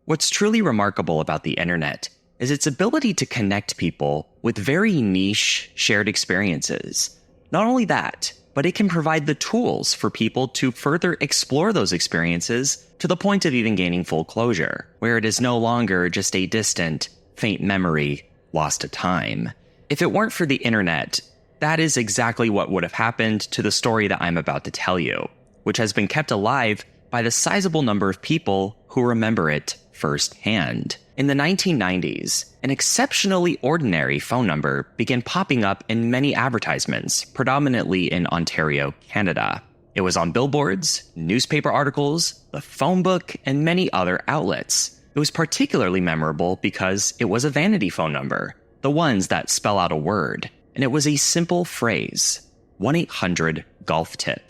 What's truly remarkable about the internet is its ability to connect people with very niche, shared experiences. Not only that, but it can provide the tools for people to further explore those experiences to the point of even gaining full closure, where it is no longer just a distant, faint memory lost to time. If it weren't for the internet, that is exactly what would have happened to the story that I'm about to tell you, which has been kept alive by the sizable number of people who remember it firsthand. In the 1990s, an exceptionally ordinary phone number began popping up in many advertisements, predominantly in Ontario, Canada. It was on billboards, newspaper articles, the phone book, and many other outlets. It was particularly memorable because it was a vanity phone number, the ones that spell out a word, and it was a simple phrase, 1-800-GOLF-TIP.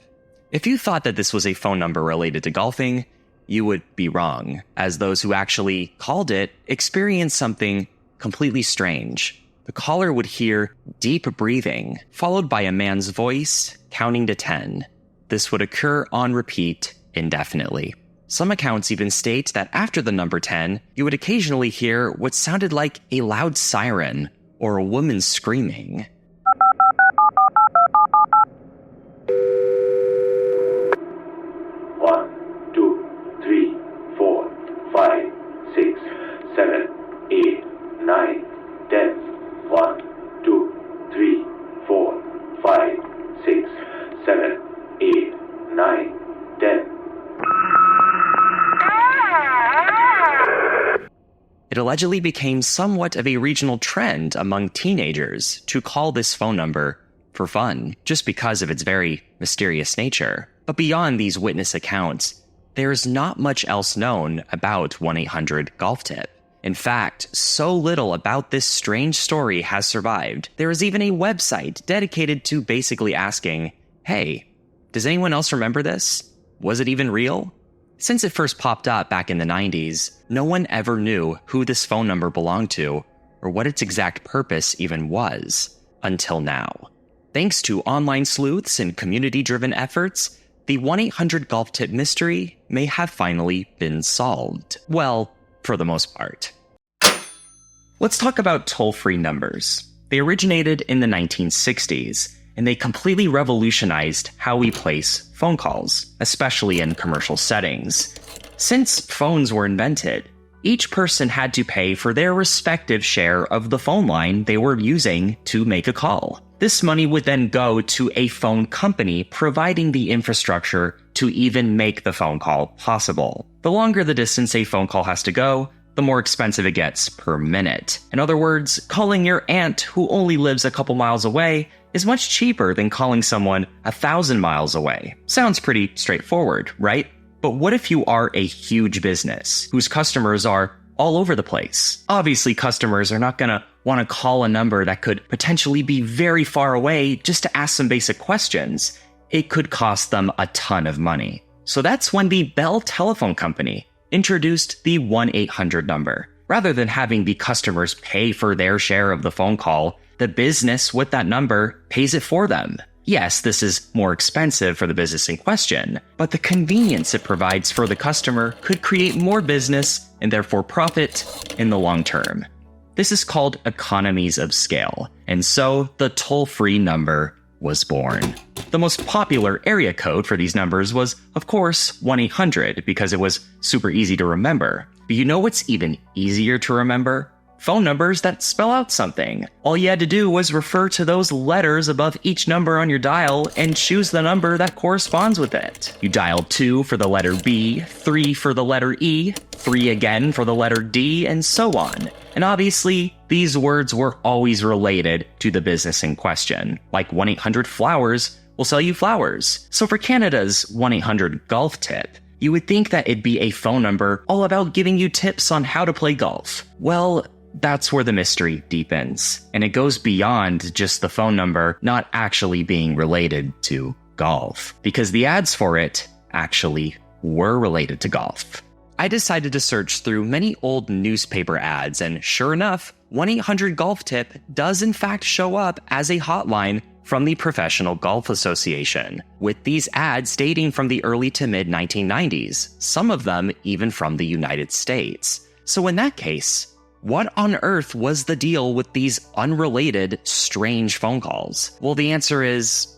If you thought that this was a phone number related to golfing, you would be wrong, as those who actually called it experienced something completely strange. The caller would hear deep breathing, followed by a man's voice counting to 10. This would occur on repeat indefinitely. Some accounts even state that after the number 10, you would occasionally hear what sounded like a loud siren or a woman screaming. It allegedly became somewhat of a regional trend among teenagers to call this phone number for fun, just because of its very mysterious nature. But beyond these witness accounts, there is not much else known about 1-800-GOLF-TIP. In fact, so little about this strange story has survived. There is even a website dedicated to basically asking, hey, does anyone else remember this? Was it even real? Since it first popped up back in the 90s, no one ever knew who this phone number belonged to or what its exact purpose even was, until now. Thanks to online sleuths and community-driven efforts, the 1-800-GOLF-TIP mystery may have finally been solved. Well, for the most part. Let's talk about toll-free numbers. They originated in the 1960s, and they completely revolutionized how we place phone calls, especially in commercial settings. Since phones were invented, each person had to pay for their respective share of the phone line they were using to make a call. This money would then go to a phone company providing the infrastructure to even make the phone call possible. The longer the distance a phone call has to go, the more expensive it gets per minute. In other words, calling your aunt who only lives a couple miles away is much cheaper than calling someone 1,000 miles away. Sounds pretty straightforward, right? But what if you are a huge business whose customers are all over the place? Obviously, customers are not going to want to call a number that could potentially be very far away just to ask some basic questions. It could cost them a ton of money. So that's when the Bell Telephone Company introduced the 1-800 number. Rather than having the customers pay for their share of the phone call, the business with that number pays it for them. Yes, this is more expensive for the business in question, but the convenience it provides for the customer could create more business and therefore profit in the long term. This is called economies of scale, and so the toll-free number was born. The most popular area code for these numbers was, of course, 1-800 because it was super easy to remember. But you know what's even easier to remember? Phone numbers that spell out something. All you had to do was refer to those letters above each number on your dial and choose the number that corresponds with it. You dialed 2 for the letter B, 3 for the letter E, 3 again for the letter D, and so on. And obviously, these words were always related to the business in question. Like 1-800-Flowers will sell you flowers. So for Canada's 1-800-GOLF-TIP, you would think that it'd be a phone number all about giving you tips on how to play golf. Well, that's where the mystery deepens, and it goes beyond just the phone number not actually being related to golf, because the ads for it actually were related to golf. I decided to search through many old newspaper ads, and sure enough, 1-800-GOLF-TIP does in fact show up as a hotline from the Professional Golf Association, with these ads dating from the early to mid-1990s, some of them even from the United States. So in that case, what on earth was the deal with these unrelated, strange phone calls? Well, the answer is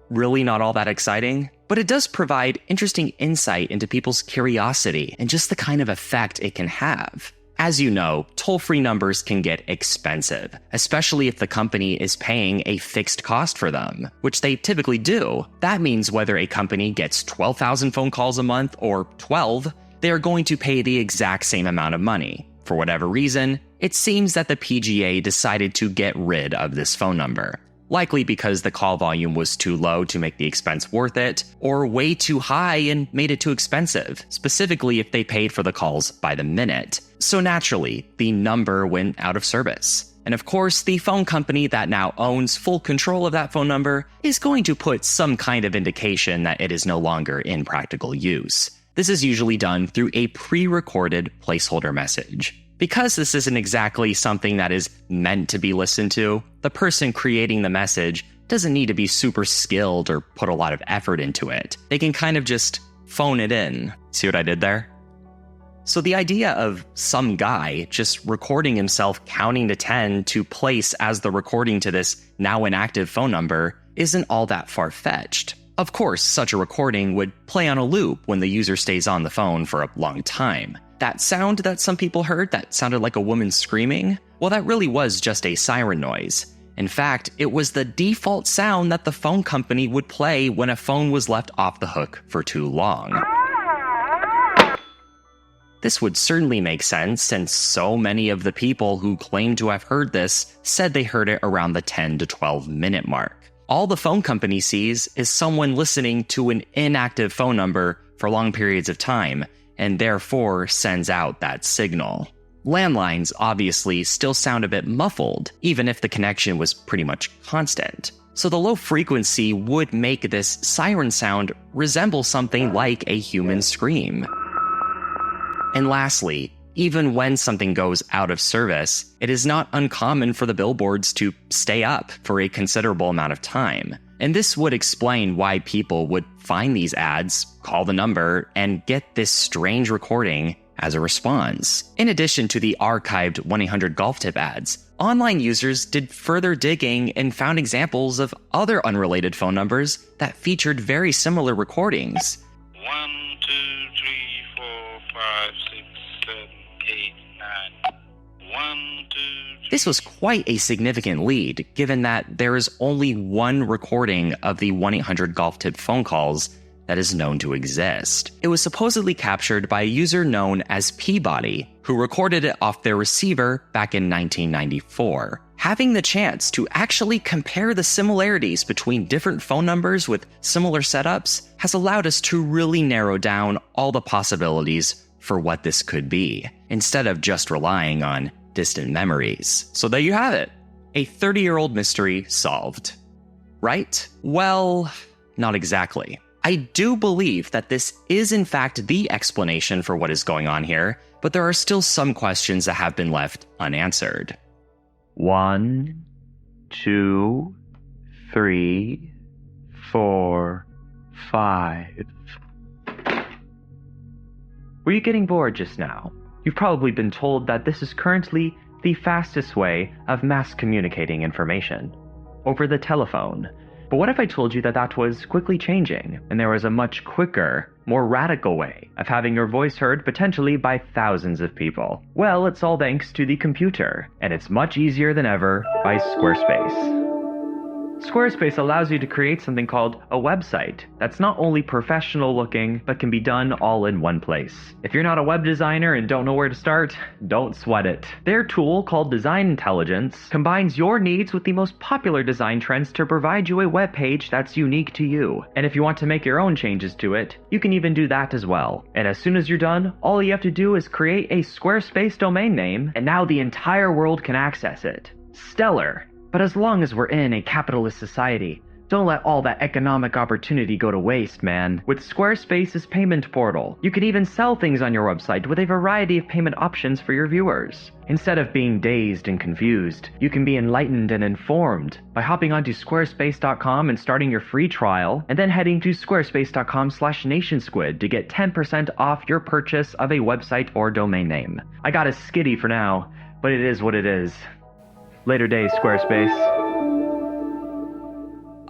really not all that exciting, but it does provide interesting insight into people's curiosity and just the kind of effect it can have. As you know, toll-free numbers can get expensive, especially if the company is paying a fixed cost for them, which they typically do. That means whether a company gets 12,000 phone calls a month or 12, they are going to pay the exact same amount of money. For whatever reason, it seems that the PGA decided to get rid of this phone number. Likely because the call volume was too low to make the expense worth it, or way too high and made it too expensive, specifically if they paid for the calls by the minute. So naturally, the number went out of service. And of course, the phone company that now owns full control of that phone number is going to put some kind of indication that it is no longer in practical use. This is usually done through a pre-recorded placeholder message. Because this isn't exactly something that is meant to be listened to, the person creating the message doesn't need to be super skilled or put a lot of effort into it. They can kind of just phone it in. See what I did there? So the idea of some guy just recording himself counting to 10 to place as the recording to this now inactive phone number isn't all that far-fetched. Of course, such a recording would play on a loop when the user stays on the phone for a long time. That sound that some people heard that sounded like a woman screaming, well, that really was just a siren noise. In fact, it was the default sound that the phone company would play when a phone was left off the hook for too long. This would certainly make sense since so many of the people who claim to have heard this said they heard it around the 10 to 12 minute mark. All the phone company sees is someone listening to an inactive phone number for long periods of time, and therefore sends out that signal. Landlines obviously still sound a bit muffled, even if the connection was pretty much constant. So the low frequency would make this siren sound resemble something like a human scream. And lastly, even when something goes out of service, it is not uncommon for the billboards to stay up for a considerable amount of time. And this would explain why people would find these ads, call the number, and get this strange recording as a response. In addition to the archived 1-800-GOLF tip ads, online users did further digging and found examples of other unrelated phone numbers that featured very similar recordings. 1, 2, 3, 4, 5, 6, 7, 8, 9. 1, 2, 3. This was quite a significant lead, given that there is only one recording of the 1-800-GOLF tip phone calls that is known to exist. It was supposedly captured by a user known as Peabody, who recorded it off their receiver back in 1994. Having the chance to actually compare the similarities between different phone numbers with similar setups has allowed us to really narrow down all the possibilities for what this could be, instead of just relying on distant memories. So there you have it. A 30-year-old mystery solved. Right? Well, not exactly. I do believe that this is in fact the explanation for what is going on here, but there are still some questions that have been left unanswered. 1, 2, 3, 4, 5. Were you getting bored just now? You've probably been told that this is currently the fastest way of mass communicating information, over the telephone. But what if I told you that that was quickly changing, and there was a much quicker, more radical way of having your voice heard potentially by thousands of people? Well, it's all thanks to the computer, and it's much easier than ever by Squarespace. Squarespace allows you to create something called a website that's not only professional looking, but can be done all in one place. If you're not a web designer and don't know where to start, don't sweat it. Their tool, called Design Intelligence, combines your needs with the most popular design trends to provide you a web page that's unique to you. And if you want to make your own changes to it, you can even do that as well. And as soon as you're done, all you have to do is create a Squarespace domain name, and now the entire world can access it. Stellar! But as long as we're in a capitalist society, Don't let all that economic opportunity go to waste, man. With Squarespace's payment portal, you can even sell things on your website with a variety of payment options for your viewers. Instead of being dazed and confused, you can be enlightened and informed by hopping onto squarespace.com and starting your free trial, and then heading to squarespace.com/nationsquid to get 10% off your purchase of a website or domain name. I got a skitty for now, but it is what it is. Later days, Squarespace.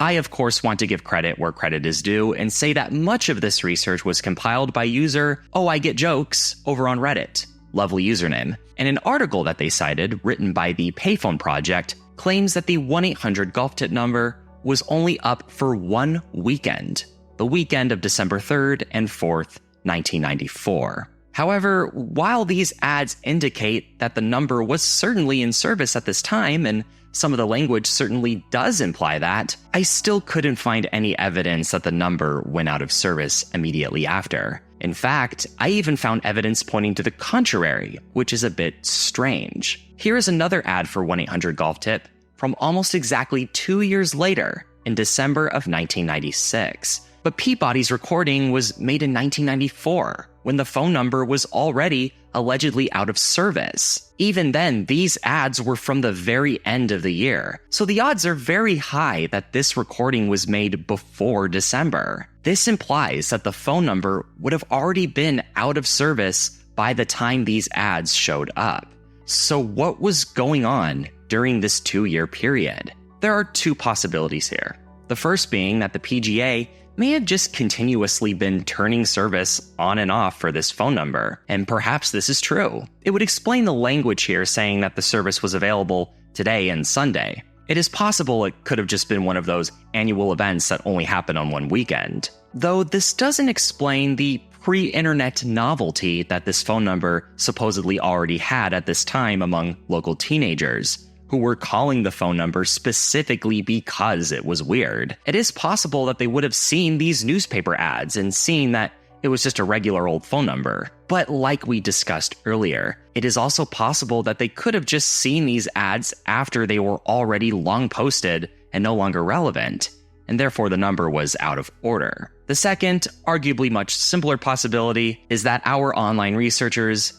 I, of course, want to give credit where credit is due and say that much of this research was compiled by user Oh I Get Jokes over on Reddit. Lovely username. And an article that they cited, written by the Payphone Project, claims that the 1-800-GOLF tip number was only up for one weekend, the weekend of December 3rd and 4th, 1994. However, while these ads indicate that the number was certainly in service at this time, and some of the language certainly does imply that, I still couldn't find any evidence that the number went out of service immediately after. In fact, I even found evidence pointing to the contrary, which is a bit strange. Here is another ad for 1-800-GOLF tip from almost exactly 2 years later, in December of 1996. But Peabody's recording was made in 1994, when the phone number was already allegedly out of service. Even then, these ads were from the very end of the year, so the odds are very high that this recording was made before December. This implies that the phone number would have already been out of service by the time these ads showed up. So what was going on during this 2-year period? There are two possibilities here. The first being that the PGA may have just continuously been turning service on and off for this phone number, and perhaps this is true. It would explain the language here saying that the service was available today and Sunday. It is possible it could have just been one of those annual events that only happen on one weekend. Though this doesn't explain the pre-internet novelty that this phone number supposedly already had at this time among local teenagers, who were calling the phone number specifically because it was weird. It is possible that they would have seen these newspaper ads and seen that it was just a regular old phone number. But like we discussed earlier, it is also possible that they could have just seen these ads after they were already long posted and no longer relevant, and therefore the number was out of order. The second, arguably much simpler possibility is that our online researchers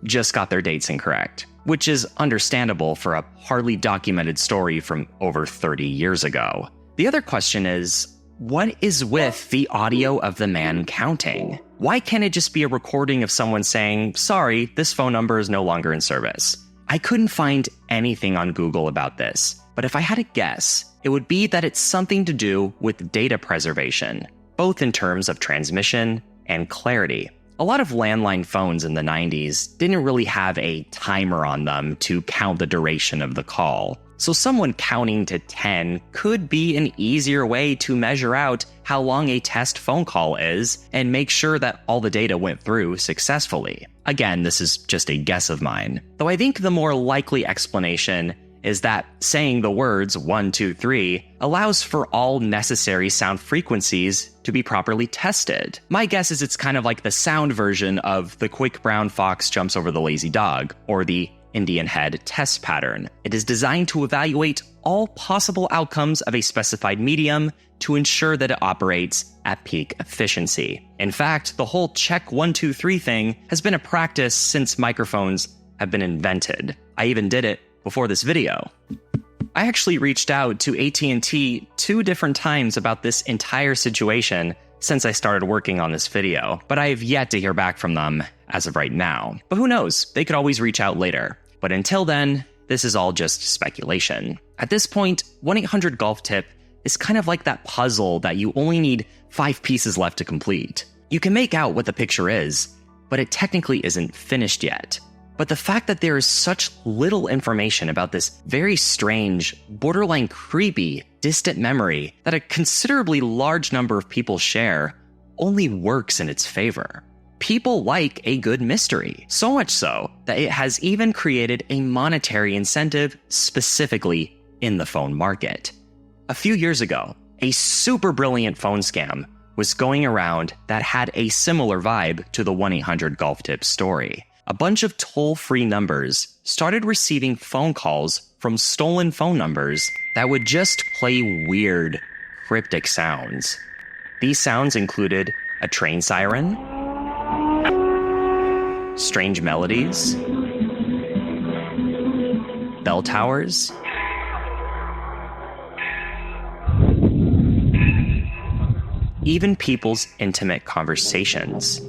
just got their dates incorrect, which is understandable for a hardly documented story from over 30 years ago. The other question is, what is with the audio of the man counting? Why can't it just be a recording of someone saying, sorry, this phone number is no longer in service? I couldn't find anything on Google about this, but if I had to guess, it would be that it's something to do with data preservation, both in terms of transmission and clarity. A lot of landline phones in the 90s didn't really have a timer on them to count the duration of the call. So someone counting to 10 could be an easier way to measure out how long a test phone call is and make sure that all the data went through successfully. Again, this is just a guess of mine. Though I think the more likely explanation is that saying the words 1, 2, 3 allows for all necessary sound frequencies to be properly tested. My guess is it's kind of like the sound version of the quick brown fox jumps over the lazy dog, or the Indian head test pattern. It is designed to evaluate all possible outcomes of a specified medium to ensure that it operates at peak efficiency. In fact, the whole check 1, 2, 3 thing has been a practice since microphones have been invented. I even did it before this video. I actually reached out to AT&T 2 different times about this entire situation since I started working on this video, but I have yet to hear back from them as of right now. But who knows, they could always reach out later. But until then, this is all just speculation. At this point, 1-800-GOLF tip is kind of like that puzzle that you only need 5 pieces left to complete. You can make out what the picture is, but it technically isn't finished yet. But the fact that there is such little information about this very strange, borderline creepy, distant memory that a considerably large number of people share only works in its favor. People like a good mystery, so much so that it has even created a monetary incentive specifically in the phone market. A few years ago, a super brilliant phone scam was going around that had a similar vibe to the 1-800-GOLF tip story. A bunch of toll-free numbers started receiving phone calls from stolen phone numbers that would just play weird, cryptic sounds. These sounds included a train siren, strange melodies, bell towers, even people's intimate conversations.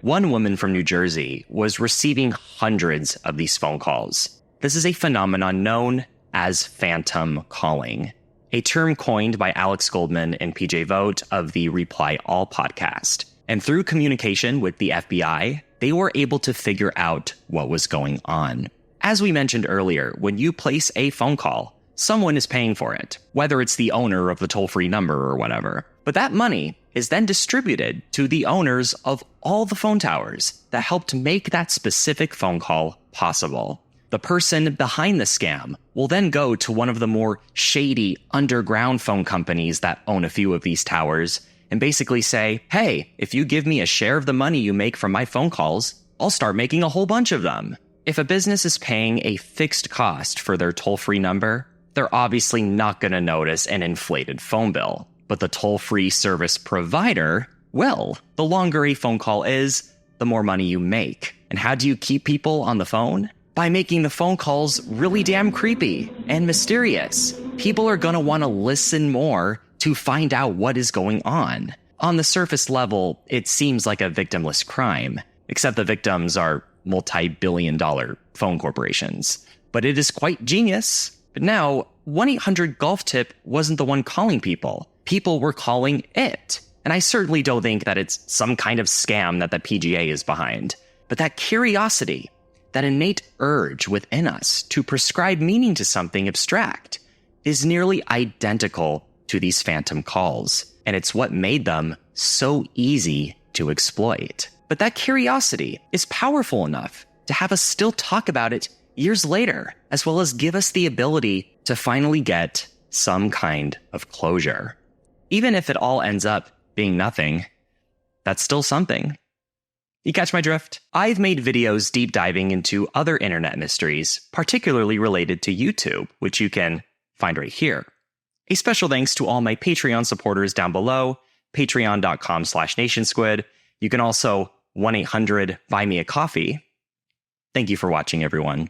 One woman from New Jersey was receiving hundreds of these phone calls. This is a phenomenon known as phantom calling, a term coined by Alex Goldman and PJ Vogt of the Reply All podcast. And through communication with the FBI, they were able to figure out what was going on. As we mentioned earlier, when you place a phone call, someone is paying for it, whether it's the owner of the toll-free number or whatever. But that money is then distributed to the owners of all the phone towers that helped make that specific phone call possible. The person behind the scam will then go to one of the more shady underground phone companies that own a few of these towers and basically say, hey, if you give me a share of the money you make from my phone calls, I'll start making a whole bunch of them. If a business is paying a fixed cost for their toll-free number, they're obviously not going to notice an inflated phone bill. But the toll-free service provider will. The longer a phone call is, the more money you make. And how do you keep people on the phone? By making the phone calls really damn creepy and mysterious. People are going to want to listen more to find out what is going on. On the surface level, it seems like a victimless crime, except the victims are multi-billion-dollar phone corporations. But it is quite genius. But now, 1-800-GOLF-TIP wasn't the one calling people. People were calling it. And I certainly don't think that it's some kind of scam that the PGA is behind. But that curiosity, that innate urge within us to prescribe meaning to something abstract, is nearly identical to these phantom calls. And it's what made them so easy to exploit. But that curiosity is powerful enough to have us still talk about it years later, as well as give us the ability to finally get some kind of closure. Even if it all ends up being nothing, that's still something. You catch my drift? I've made videos deep diving into other internet mysteries, particularly related to YouTube, which you can find right here. A special thanks to all my Patreon supporters down below, patreon.com/nationsquid. You can also 1-800 buy me a coffee. Thank you for watching, everyone.